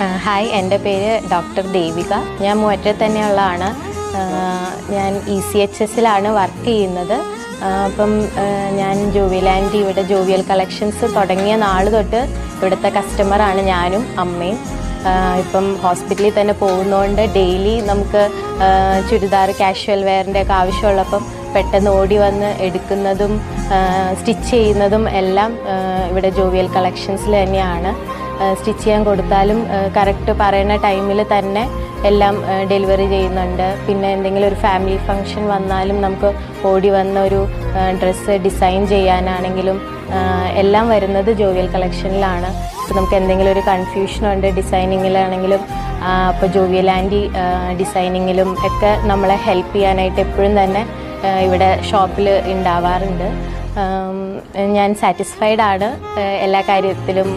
Hi, എൻ്റെ പേര് doctor Devika. ഞാൻ മൂവാറ്റുപുഴയിൽ തന്നെയുള്ളതാണ്. ഞാൻ ECHSലാണ് വർക്ക് ചെയ്യുന്നത്. അപ്പം ഞാൻ ജോവിയൽ ആൻറ്റി ഇവിടെ ജോവിയൽ കളക്ഷൻസ് തുടങ്ങിയ നാൾ തൊട്ട് ഇവിടുത്തെ കസ്റ്റമറാണ് ഞാനും അമ്മയും. ഇപ്പം ഹോസ്പിറ്റലിൽ തന്നെ പോകുന്നതുകൊണ്ട് ഡെയിലി നമുക്ക് ചുരിദാർ കാഷ്വൽ വെയറിൻ്റെ ഒക്കെ ആവശ്യമുള്ളപ്പം പെട്ടെന്ന് ഓടി വന്ന് എടുക്കുന്നതും സ്റ്റിച്ച് ചെയ്യുന്നതും എല്ലാം ഇവിടെ ജോവിയൽ കളക്ഷൻസിൽ തന്നെയാണ്. സ്റ്റിച്ച് ചെയ്യാൻ കൊടുത്താലും കറക്റ്റ് പറയുന്ന ടൈമിൽ തന്നെ എല്ലാം ഡെലിവറി ചെയ്യുന്നുണ്ട്. പിന്നെ എന്തെങ്കിലും ഒരു ഫാമിലി ഫങ്ഷൻ വന്നാലും നമുക്ക് ഓടി വന്ന ഒരു ഡ്രസ്സ് ഡിസൈൻ ചെയ്യാനാണെങ്കിലും എല്ലാം വരുന്നത് ജോവിയൽ കളക്ഷനിലാണ്. ഇപ്പോൾ നമുക്ക് എന്തെങ്കിലും ഒരു കൺഫ്യൂഷനുണ്ട് ഡിസൈനിങ്ങിലാണെങ്കിലും അപ്പോൾ ജോവിയൽ ആൻറ്റി ഡിസൈനിങ്ങിലും ഒക്കെ നമ്മളെ ഹെൽപ്പ് ചെയ്യാനായിട്ട് എപ്പോഴും തന്നെ ഇവിടെ ഷോപ്പിൽ ഉണ്ടാവാറുണ്ട്. ഞാൻ സാറ്റിസ്ഫൈഡ് ആണ് എല്ലാ കാര്യത്തിലും.